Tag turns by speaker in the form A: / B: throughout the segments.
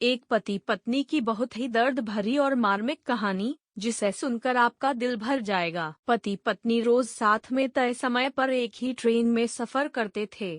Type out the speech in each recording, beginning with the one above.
A: एक पति पत्नी की बहुत ही दर्द भरी और मार्मिक कहानी, जिसे सुनकर आपका दिल भर जाएगा। पति पत्नी रोज साथ में तय समय पर एक ही ट्रेन में सफर करते थे।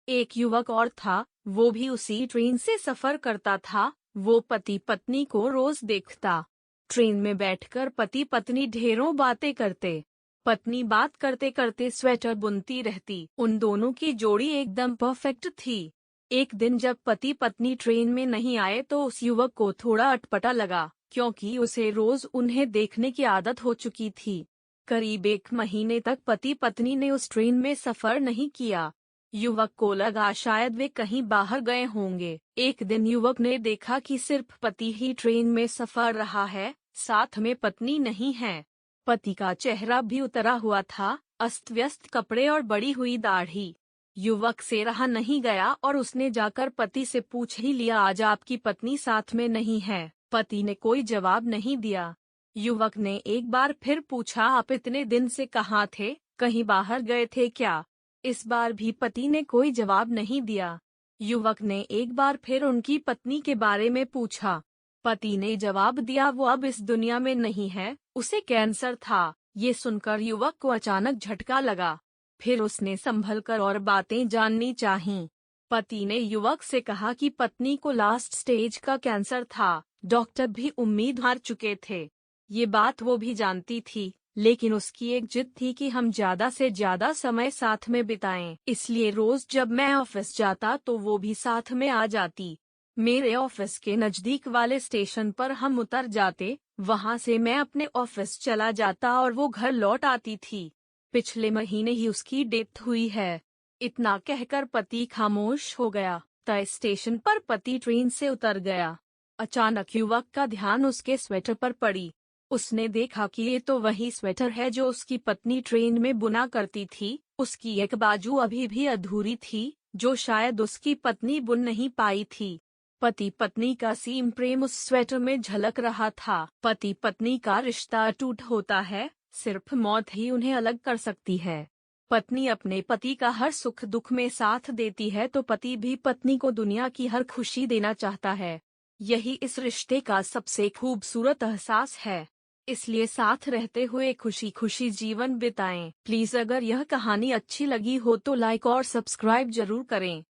A: एक युवक और था, वो भी उसी ट्रेन से सफर करता था। वो पति पत्नी को रोज देखता। ट्रेन में बैठकर पति पत्नी ढेरों बातें करते। पत्नी बात करते करते स्वेटर बुनती रहती। उन दोनों की जोड़ी एकदम परफेक्ट थी। एक दिन जब पति पत्नी ट्रेन में नहीं आए तो उस युवक को थोड़ा अटपटा लगा, क्योंकि उसे रोज उन्हें देखने की आदत हो चुकी थी। करीब 1 महीने तक पति पत्नी ने उस ट्रेन में सफर नहीं किया। युवक को लगा शायद वे कहीं बाहर गए होंगे। एक दिन युवक ने देखा कि सिर्फ पति ही ट्रेन में सफर रहा है, साथ में पत्नी नहीं है। पति का चेहरा भी उतरा हुआ था, अस्त व्यस्त कपड़े और बड़ी हुई दाढ़ी। युवक से रहा नहीं गया और उसने जाकर पति से पूछ ही लिया, आज आपकी पत्नी साथ में नहीं है। पति ने कोई जवाब नहीं दिया। युवक ने एक बार फिर पूछा, आप इतने दिन से कहाँ थे, कहीं बाहर गए थे क्या? इस बार भी पति ने कोई जवाब नहीं दिया। युवक ने एक बार फिर उनकी पत्नी के बारे में पूछा। पति ने जवाब दिया, वो अब इस दुनिया में नहीं है, उसे कैंसर था। ये सुनकर युवक को अचानक झटका लगा। फिर उसने संभल कर और बातें जाननी चाहीं। पति ने युवक से कहा कि पत्नी को लास्ट स्टेज का कैंसर था, डॉक्टर भी उम्मीद हार चुके थे। ये बात वो भी जानती थी, लेकिन उसकी एक जिद थी कि हम ज्यादा से ज्यादा समय साथ में बिताएं। इसलिए रोज जब मैं ऑफिस जाता तो वो भी साथ में आ जाती। मेरे ऑफिस के नजदीक वाले स्टेशन पर हम उतर जाते, वहां से मैं अपने ऑफिस चला जाता और वो घर लौट आती थी। पिछले महीने ही उसकी डेथ हुई है। इतना कहकर पति खामोश हो गया। तय स्टेशन पर पति ट्रेन से उतर गया। अचानक युवक का ध्यान उसके स्वेटर पर पड़ी। उसने देखा कि ये तो वही स्वेटर है जो उसकी पत्नी ट्रेन में बुना करती थी। उसकी एक बाजू अभी भी अधूरी थी, जो शायद उसकी पत्नी बुन नहीं पाई थी। पति पत्नी का सीम प्रेम उस स्वेटर में झलक रहा था। पति पत्नी का रिश्ता अटूट होता है, सिर्फ मौत ही उन्हें अलग कर सकती है। पत्नी अपने पति का हर सुख दुख में साथ देती है तो पति भी पत्नी को दुनिया की हर खुशी देना चाहता है। यही इस रिश्ते का सबसे खूबसूरत एहसास है। इसलिए साथ रहते हुए खुशी खुशी जीवन बिताएं। प्लीज अगर यह कहानी अच्छी लगी हो तो लाइक और सब्सक्राइब जरूर करें।